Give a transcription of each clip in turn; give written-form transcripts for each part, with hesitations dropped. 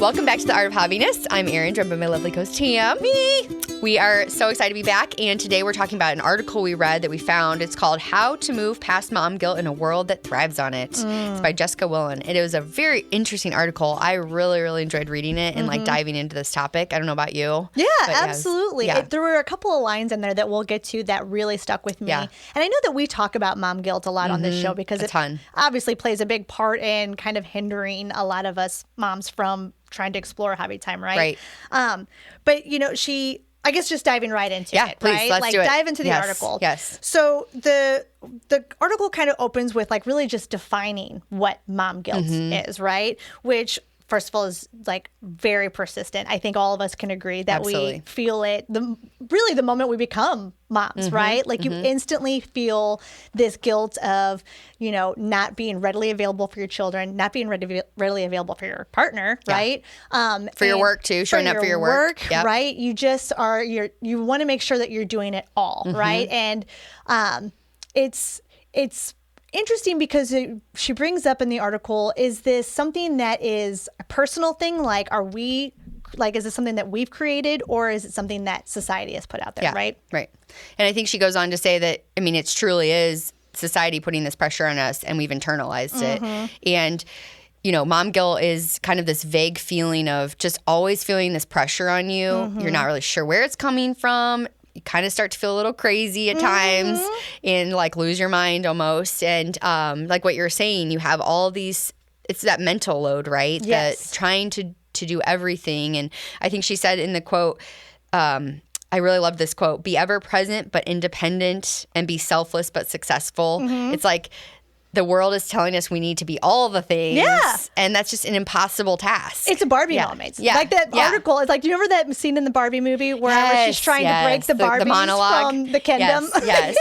Welcome back to The Art of Hobbiness. I'm Erin, joined by my lovely co-host Tam. Me. We are so excited to be back, and today we're talking about an article we read that we found. It's called How to Move Past Mom Guilt in a World That Thrives on It. It's by Jessica Willen. It was a very interesting article. I really, really enjoyed reading it and like diving into this topic. I don't know about you. Yeah, absolutely. Yeah. There were a couple of lines in there that we'll get to that really stuck with me. Yeah. And I know that we talk about mom guilt a lot on this show because it obviously plays a big part in kind of hindering a lot of us moms from trying to explore hobby time, right? Right. But, you know, I guess just diving right into it, please, right? let's do it. Dive into the article. Yes. So the article kind of opens with like really just defining what mom guilt is, right? Which, first of all, is like very persistent. I think all of us can agree that we feel it really the moment we become moms, right? Like you instantly feel this guilt of, you know, not being readily available for your children, not being readily available for your partner, right? For your work too, showing up for your work. Yep. Right? You just are, you want to make sure that you're doing it all, right? And it's interesting because she brings up in the article, is this something that is a personal thing? Like, is it something that we've created, or is it something that society has put out there, right? Right. And I think she goes on to say that, I mean, it truly is society putting this pressure on us, and we've internalized it. And, you know, mom guilt is kind of this vague feeling of just always feeling this pressure on you. You're not really sure where it's coming from. You kind of start to feel a little crazy at times and like lose your mind almost. And like what you're saying, you have all these, it's that mental load, right? Yes. That trying to do everything. And I think she said in the quote, I really love this quote, be ever present but independent and be selfless but successful. It's like the world is telling us we need to be all the things. Yeah. And that's just an impossible task. It's a Barbie moment. Yeah. Like that article. It's like, do you remember that scene in the Barbie movie where she's trying to break the Barbies monologue from the kingdom? Yes.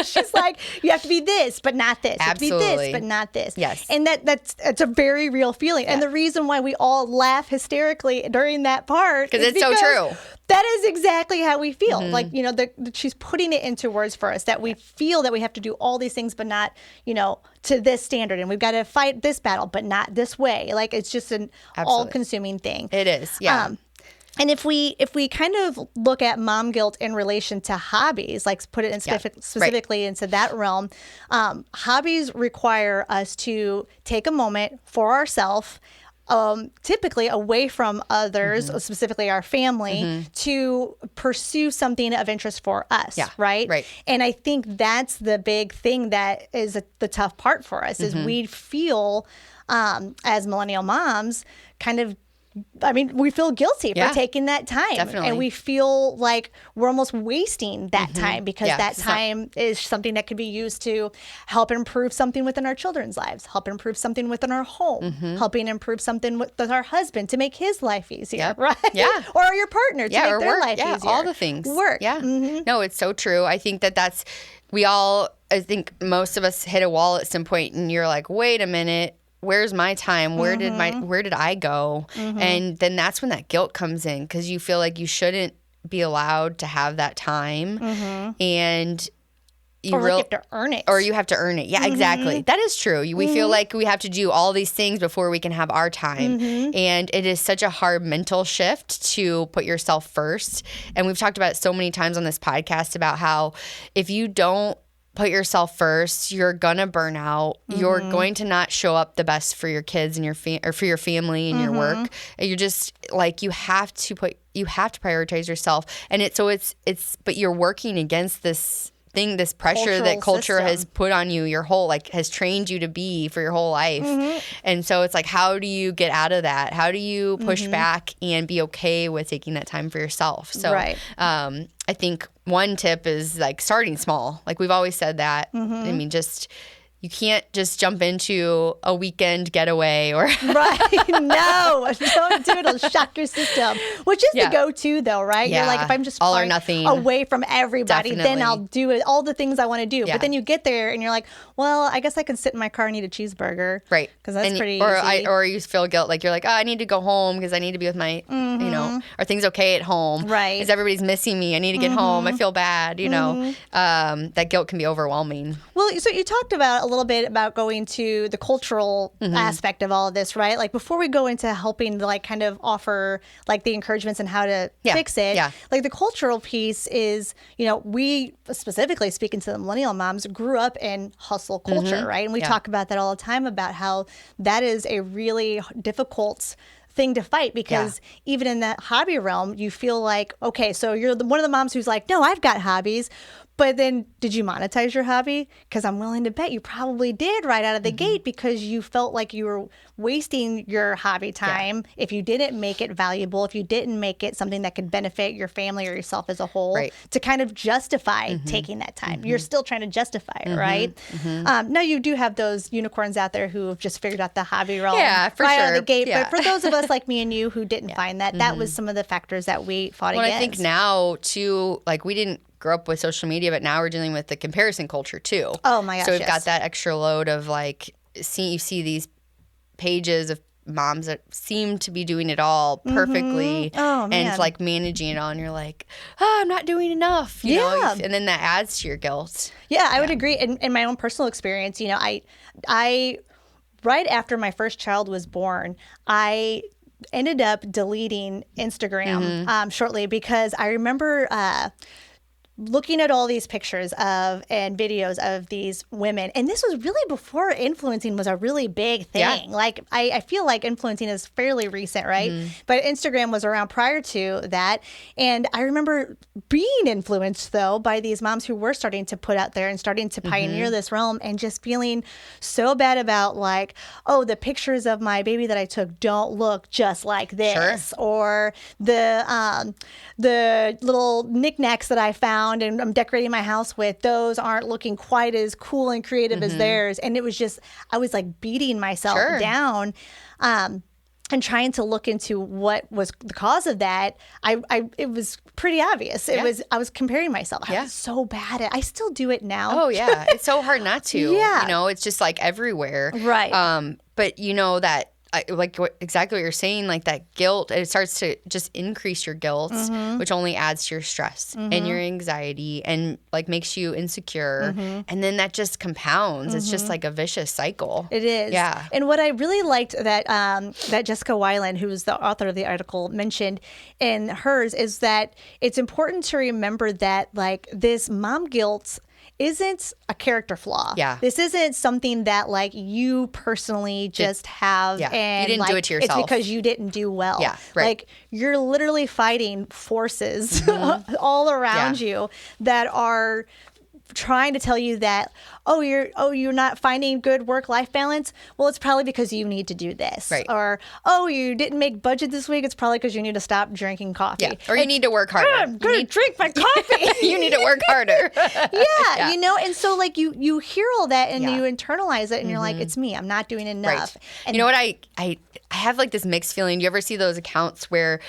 She's like, you have to be this, but not this. Absolutely. You have to be this, but not this. Yes. And it's a very real feeling. And the reason why we all laugh hysterically during that part is because it's so true. That is exactly how we feel. Like, you know, she's putting it into words for us that we feel that we have to do all these things, but not, you know, to this standard. And we've got to fight this battle, but not this way. Like, it's just an all-consuming thing. It is, yeah. And if we kind of look at mom guilt in relation to hobbies, like put it in specifically into that realm, hobbies require us to take a moment for ourselves, typically away from others, specifically our family, to pursue something of interest for us, right? Right. And I think that's the big thing that is the tough part for us, is we feel, as millennial moms, we feel guilty for taking that time. Definitely. And we feel like we're almost wasting that time because that time is something that could be used to help improve something within our children's lives, help improve something within our home, helping improve something with our husband to make his life easier, right? Yeah. Or your partner to make their life easier. All the things. Work. Yeah. No, it's so true. I think that's, I think most of us hit a wall at some point and you're like, wait a minute. Where's my time? Where did I go? And then that's when that guilt comes in, because you feel like you shouldn't be allowed to have that time. And you have to earn it. Or you have to earn it. Yeah, exactly. That is true. We feel like we have to do all these things before we can have our time. And it is such a hard mental shift to put yourself first. And we've talked about it so many times on this podcast about how if you don't put yourself first, you're gonna burn out. You're going to not show up the best for your kids and or for your family and your work. And you're just like, you have to prioritize yourself. And but you're working against this thing, this pressure that culture has put on you has trained you to be for your whole life. And so it's like, how do you get out of that? How do you push back and be okay with taking that time for yourself? So I think one tip is like starting small. Like we've always said that. I mean, you can't just jump into a weekend getaway or right. No, don't do it. It'll shock your system, which is the go-to though, right? Yeah. You're like, if I'm just all or nothing away from everybody, then I'll do it, all the things I want to do. Yeah. But then you get there and you're like, well, I guess I can sit in my car and eat a cheeseburger. Right. Because that's pretty easy. Or you feel guilt, like you're like, oh, I need to go home because I need to be with my, you know, are things okay at home? Right. Because everybody's missing me. I need to get home. I feel bad, you know. That guilt can be overwhelming. Well, so you talked about a little bit about going to the cultural aspect of all of this, right? Like before we go into helping to like kind of offer like the encouragements and how to fix it, like the cultural piece is, you know, we specifically speaking to the millennial moms grew up in hustle culture, right? And we talk about that all the time about how that is a really difficult thing to fight because even in that hobby realm, you feel like, okay, so you're one of the moms who's like, no, I've got hobbies. But then did you monetize your hobby? Because I'm willing to bet you probably did right out of the gate because you felt like you were wasting your hobby time if you didn't make it valuable, if you didn't make it something that could benefit your family or yourself as a whole to kind of justify taking that time. You're still trying to justify it, right? Now you do have those unicorns out there who have just figured out the hobby realm right out of the gate. But for those of us like me and you who didn't find that, that was some of the factors that we fought against. I think now too, like we didn't grow up with social media, but now we're dealing with the comparison culture too. Oh my gosh. So we've got that extra load of like, you see these pages of moms that seem to be doing it all perfectly and like managing it all, and you're like, oh, I'm not doing enough, you know, and then that adds to your guilt. Yeah, I would agree. In my own personal experience, you know, I right after my first child was born, I ended up deleting Instagram shortly because I remember looking at all these pictures of and videos of these women. And this was really before influencing was a really big thing. Like I feel like influencing is fairly recent, right? But Instagram was around prior to that. And I remember being influenced though by these moms who were starting to put out there and starting to pioneer this realm and just feeling so bad about like, oh, the pictures of my baby that I took don't look just like this. Or the little knickknacks that I found and I'm decorating my house with, those aren't looking quite as cool and creative as theirs. And it was just, I was like beating myself down and trying to look into what was the cause of that. It was pretty obvious. I was comparing myself. I was so bad at it. I still do it now. Oh yeah. It's so hard not to. You know, it's just like everywhere. Right. But you know that like exactly what you're saying, like that guilt, it starts to just increase your guilt, which only adds to your stress and your anxiety and like makes you insecure. And then that just compounds. It's just like a vicious cycle. It is. Yeah. And what I really liked that that Jessica Weiland, who's the author of the article, mentioned in hers is that it's important to remember that like this mom guilt isn't a character flaw. Yeah. This isn't something that like you personally just have and you didn't do it to yourself. It's because you didn't do well. Yeah, right. Like you're literally fighting forces all around you that are trying to tell you that, you're not finding good work-life balance. Well, it's probably because you need to do this. Right. Or, you didn't make budget this week. It's probably because you need to stop drinking coffee. Yeah. Or you need to work harder. I'm going to drink my coffee. You need to work harder. You know, and so like you hear all that and you internalize it and you're like, it's me. I'm not doing enough. Right. And you know what? I have like this mixed feeling. Do you ever see those accounts where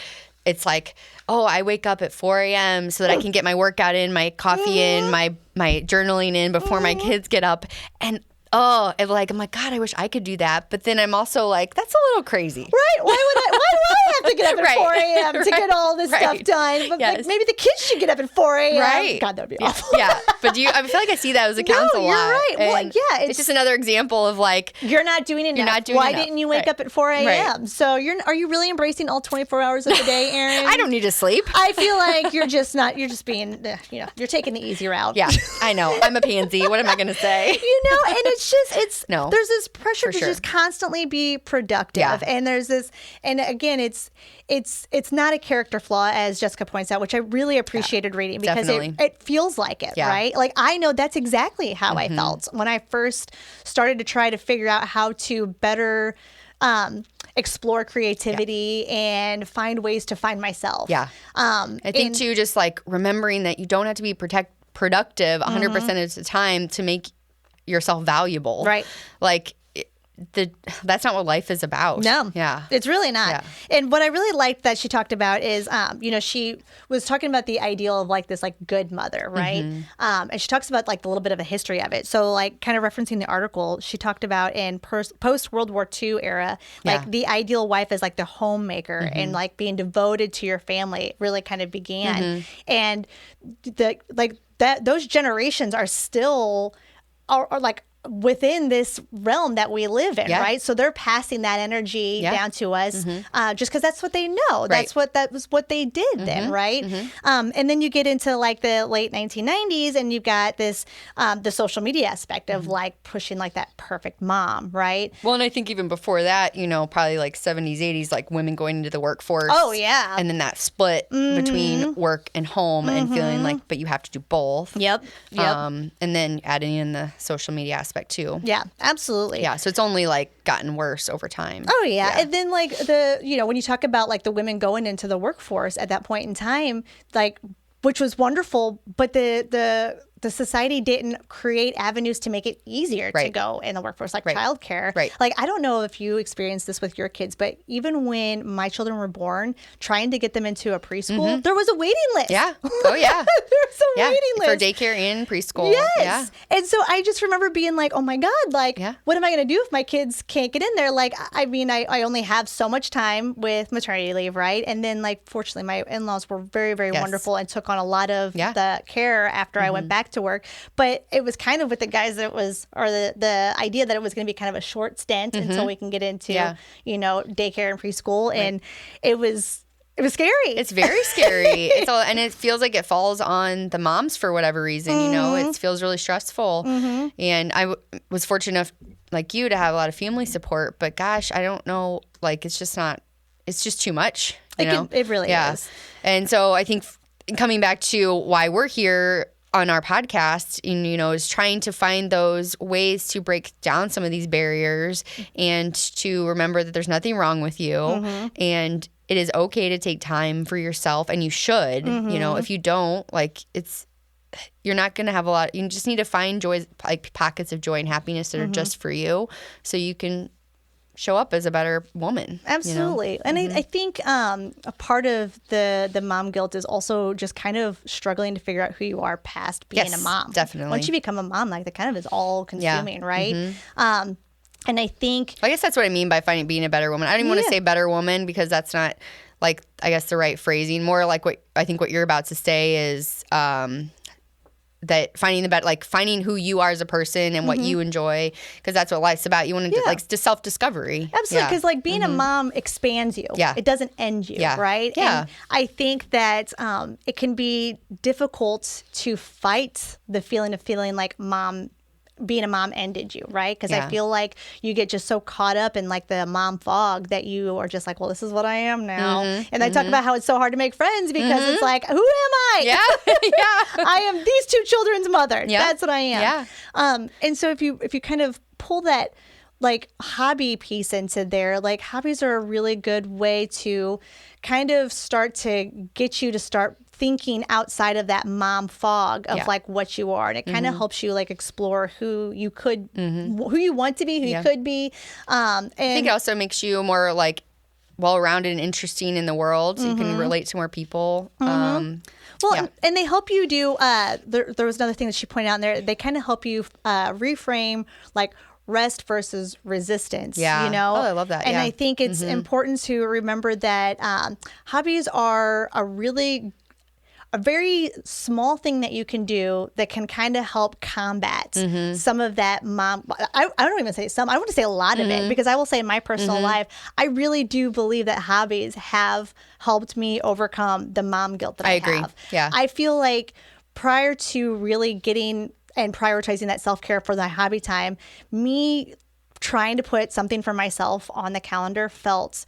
it's like, I wake up at 4 a.m. so that I can get my workout in, my coffee in, my journaling in before my kids get up. And I'm like, God, I wish I could do that. But then I'm also like, that's a little crazy. Right. Why do I have to get up at 4 a.m. to get all this stuff done? But like, maybe the kids should get up at 4 a.m. Right. God, that would be awful. Yeah. But I feel like I see those accounts a lot. You're right. Well, it's just another example of like, you're not doing enough. Why didn't you wake up at 4 a.m.? Right. So are you really embracing all 24 hours of the day, Erin? I don't need to sleep. I feel like you're just being, you're taking the easy route. Yeah, I know. I'm a pansy. What am I going to say? And there's this pressure to just constantly be productive. Yeah. And there's this, and again, it's not a character flaw, as Jessica points out, which I really appreciated reading because it feels like it, right? Like I know that's exactly how I felt when I first started to try to figure out how to better explore creativity and find ways to find myself. Yeah. I think too, just like remembering that you don't have to be productive 100% of the time to make yourself valuable. Right. Like that's not what life is about. No. Yeah. It's really not. Yeah. And what I really liked that she talked about is, she was talking about the ideal of like this like good mother, right? And she talks about like a little bit of a history of it. So like kind of referencing the article, she talked about in post World War II era, like the ideal wife is like the homemaker and like being devoted to your family really kind of began. And those generations are still are within this realm that we live in, right? So they're passing that energy down to us just because that's what they know. Right. That was what they did then, right? And then you get into like the late 1990s and you've got this, the social media aspect of like pushing like that perfect mom, right? Well, and I think even before that, you know, probably like 70s, 80s, like women going into the workforce. Oh, yeah. And then that split between work and home and feeling like, but you have to do both. Yep. And then adding in the social media aspect too. Yeah, absolutely. Yeah, so it's only like gotten worse over time. Oh yeah. And then like when you talk about like the women going into the workforce at that point in time, like, which was wonderful, but the society didn't create avenues to make it easier to go in the workforce, like childcare. Right. Like, I don't know if you experienced this with your kids, but even when my children were born, trying to get them into a preschool, there was a waiting list. Yeah. Oh, yeah. There was a waiting list. For daycare and preschool. Yes. Yeah. And so I just remember being like, oh my God, like, what am I going to do if my kids can't get in there? Like, I mean, I only have so much time with maternity leave, right? And then, like, fortunately, my in-laws were very, very wonderful and took on a lot of the care after I went back to work. But it was kind of with the guys that it was, or the idea that it was going to be kind of a short stint until we can get into, you know, daycare and preschool. And it was scary. It's very scary. And it feels like it falls on the moms for whatever reason, you know, it feels really stressful. And I was fortunate enough, like you, to have a lot of family support, but gosh, I don't know, like, it's just too much. It really is. And so I think coming back to why we're here on our podcast, you know, is trying to find those ways to break down some of these barriers and to remember that there's nothing wrong with you and it is okay to take time for yourself, and you should, you know, if you don't, like, you're not going to have a lot. You just need to find joys, like pockets of joy and happiness that are just for you, so you can show up as a better woman. Absolutely. You know? And I think a part of the mom guilt is also just kind of struggling to figure out who you are past being a mom. Definitely. Once you become a mom, like, that kind of is all consuming, right? And I think, I guess that's what I mean by being a better woman. I don't even want to say better woman, because that's not, like, I guess the right phrasing. More like what you're about to say is that finding who you are as a person and what you enjoy, because that's what life's about. You want to like to self-discovery. Absolutely, because like being a mom expands you. Yeah, it doesn't end you. Yeah. Right. Yeah. And I think that it can be difficult to fight the feeling of feeling like being a mom ended you, right? Because I feel like you get just so caught up in like the mom fog that you are just like, well, this is what I am now. And I talk about how it's so hard to make friends because it's like, who am I? Yeah. I am these two children's mother. Yeah. That's what I am. Yeah. And so if you kind of pull that like hobby piece into there, like hobbies are a really good way to kind of start to get you to start thinking outside of that mom fog of like what you are, and it kind of helps you like explore who you could, who you want to be, who you could be. And I think it also makes you more like well-rounded and interesting in the world. So you can relate to more people. And they help you do. There was another thing that she pointed out in there. They kind of help you reframe like rest versus resistance. Yeah. You know? Oh, I love that. And I think it's important to remember that hobbies are a very small thing that you can do that can kind of help combat some of that mom. I don't even say some. I want to say a lot of it, because I will say in my personal life, I really do believe that hobbies have helped me overcome the mom guilt that I agree. have. Yeah. I feel like prior to really getting and prioritizing that self-care for the hobby time, me trying to put something for myself on the calendar felt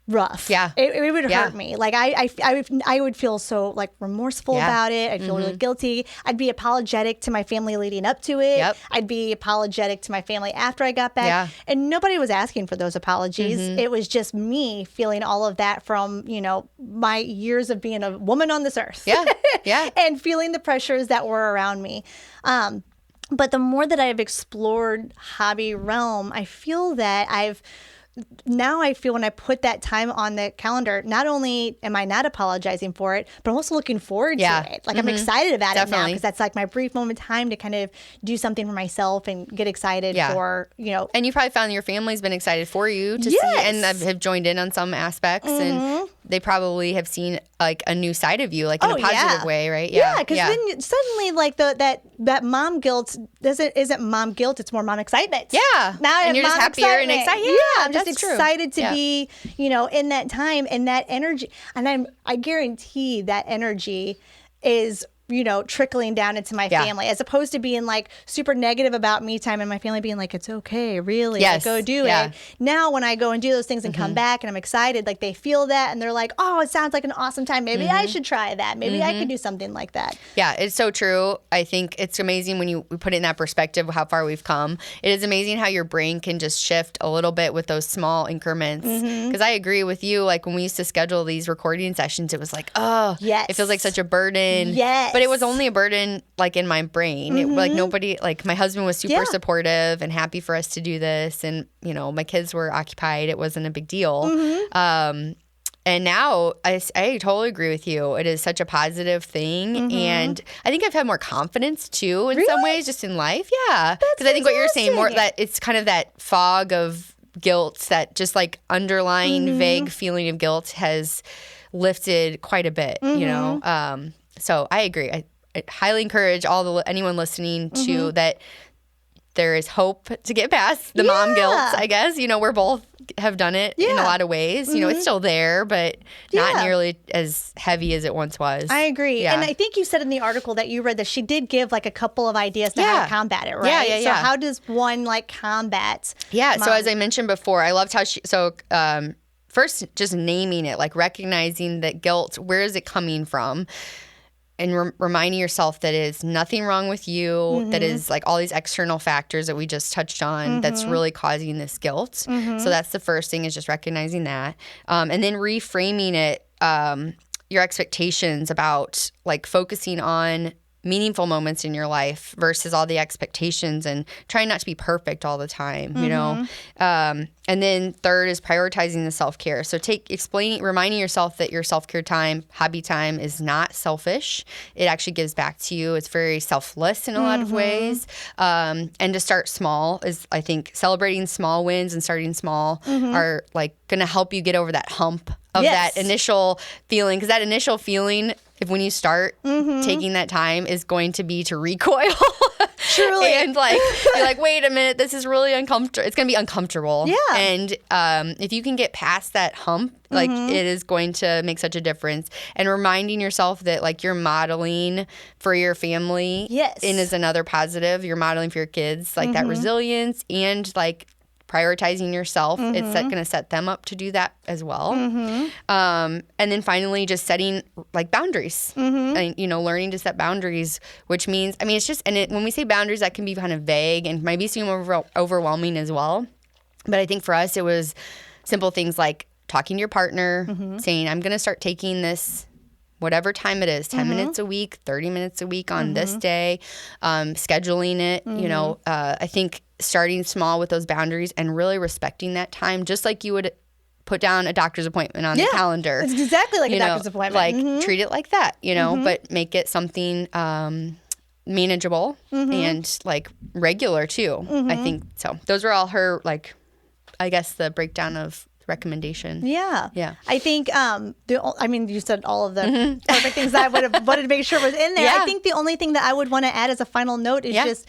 rough. Yeah. It would hurt me. Like I would feel so like remorseful about it. I'd feel really guilty. I'd be apologetic to my family leading up to it. Yep. I'd be apologetic to my family after I got back. Yeah. And nobody was asking for those apologies. It was just me feeling all of that from, you know, my years of being a woman on this earth. Yeah. Yeah. And feeling the pressures that were around me. But the more that I've explored hobby realm, I feel that I feel when I put that time on the calendar, not only am I not apologizing for it, but I'm also looking forward to it. Like I'm excited about it now, because that's like my brief moment of time to kind of do something for myself and get excited for, you know. And you probably found your family's been excited for you to see and have joined in on some aspects. And they probably have seen like a new side of you, like in a positive way, right? Yeah, because then suddenly like that mom guilt isn't mom guilt, it's more mom excitement. Yeah. Now and you're just happier and excited. Yeah, I'm just excited to be, in that time and that energy. And I guarantee that energy is trickling down into my family, as opposed to being like super negative about me time and my family being like, it's okay, really, go do it. Now when I go and do those things and come back and I'm excited, like they feel that and they're like, oh, it sounds like an awesome time. Maybe I should try that. Maybe I could do something like that. Yeah, it's so true. I think it's amazing when we put it in that perspective, how far we've come. It is amazing how your brain can just shift a little bit with those small increments. Because I agree with you. Like when we used to schedule these recording sessions, it was like, it feels like such a burden. Yes. But it was only a burden like in my brain. It, like nobody, like my husband was super supportive and happy for us to do this. And, my kids were occupied. It wasn't a big deal. And now I totally agree with you. It is such a positive thing. And I think I've had more confidence too in some ways, just in life. Yeah. Because I think what you're saying more, that it's kind of that fog of guilt, that just like underlying vague feeling of guilt has lifted quite a bit, so I agree. I highly encourage anyone listening to that there is hope to get past the mom guilt, I guess. We're both have done it in a lot of ways. It's still there, but not nearly as heavy as it once was. I agree. Yeah. And I think you said in the article that you read that she did give like a couple of ideas to how to combat it, right? So how does one like combat? Yeah. So as I mentioned before, I loved how first just naming it, like recognizing that guilt, where is it coming from? And reminding yourself that it is nothing wrong with you, that is like all these external factors that we just touched on that's really causing this guilt. So that's the first thing, is just recognizing that. And then reframing it, your expectations about like focusing on meaningful moments in your life versus all the expectations, and trying not to be perfect all the time, and then third is prioritizing the self-care. So reminding yourself that your self-care time, hobby time, is not selfish. It actually gives back to you. It's very selfless in a lot of ways. And to start small is, I think, celebrating small wins and starting small are like going to help you get over that hump of that initial feeling. Because that initial feeling, when you start taking that time, is going to be to recoil. Truly. And like, you're like, wait a minute, this is really uncomfortable. It's going to be uncomfortable. Yeah. And if you can get past that hump, like it is going to make such a difference. And reminding yourself that like you're modeling for your family. Yes. And is another positive. You're modeling for your kids, like that resilience, and like prioritizing yourself. It's going to set them up to do that as well. And then finally, just setting like boundaries, and, learning to set boundaries, which means, it's just, when we say boundaries, that can be kind of vague and might be seem overwhelming as well. But I think for us, it was simple things like talking to your partner, saying, I'm going to start taking this whatever time it is, 10 minutes a week, 30 minutes a week on this day, scheduling it, I think starting small with those boundaries and really respecting that time, just like you would put down a doctor's appointment on the calendar. It's exactly like a doctor's appointment. Like treat it like that, but make it something manageable and like regular too. I think so. Those were all her, like, I guess the breakdown of recommendation. Yeah. I think you said all of the perfect things that I would have wanted to make sure was in there. I think the only thing that I would want to add as a final note is just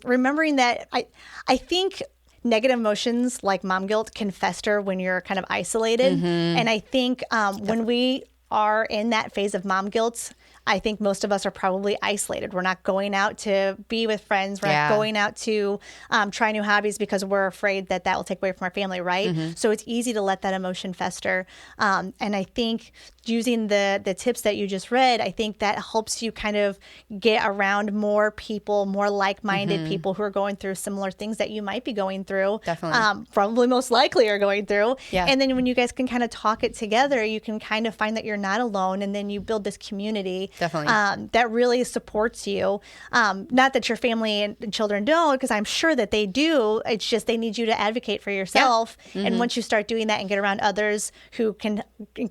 remembering that I think negative emotions like mom guilt can fester when you're kind of isolated. And I think when we are in that phase of mom guilt, I think most of us are probably isolated. We're not going out to be with friends. We're not going out to try new hobbies because we're afraid that will take away from our family, right? So it's easy to let that emotion fester. And I think using the tips that you just read, I think that helps you kind of get around more people, more like-minded people who are going through similar things that you might be going through. Definitely. Probably most likely are going through. Yeah. And then when you guys can kind of talk it together, you can kind of find that you're not alone, and then you build this community Definitely. that really supports you. Not that your family and children don't, because I'm sure that they do. It's just they need you to advocate for yourself. Yeah. And once you start doing that and get around others who can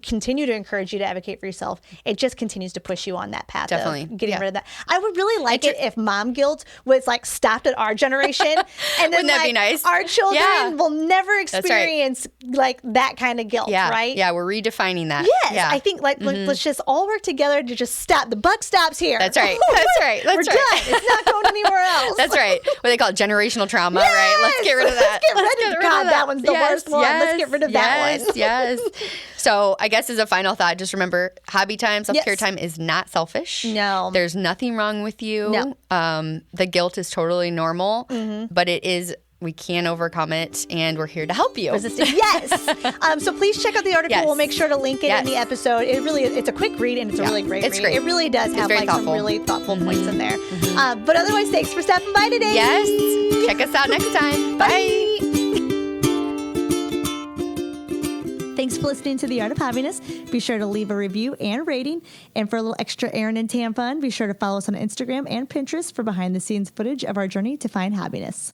continue to encourage you to advocate for yourself, it just continues to push you on that path of getting rid of that. I would really like it if mom guilt was like stopped at our generation. And then wouldn't that be nice? Our children will never experience like that kind of guilt, right? Yeah, we're redefining that. Yes, I think let's just all work together to just stop. The buck stops here. That's right. We're done. It's not going anywhere else. That's right. What they call it, generational trauma, right? Let's get rid of that. Let's get rid of God, that one's the worst one. Let's get rid of that one. Yes. So I guess as a final thought, just remember, hobby time, self-care time is not selfish. No. There's nothing wrong with you. No. The guilt is totally normal, but it is. We can overcome it, and we're here to help you. Yes. So please check out the article. We'll make sure to link it in the episode. It's a quick read, and it's a really great read. Great. It really does have some really thoughtful points in there. But otherwise, thanks for stopping by today. Yes. Check us out next time. Bye. Thanks for listening to The Art of Hobbiness. Be sure to leave a review and rating. And for a little extra Erin and Tam fun, be sure to follow us on Instagram and Pinterest for behind-the-scenes footage of our journey to find hobbiness.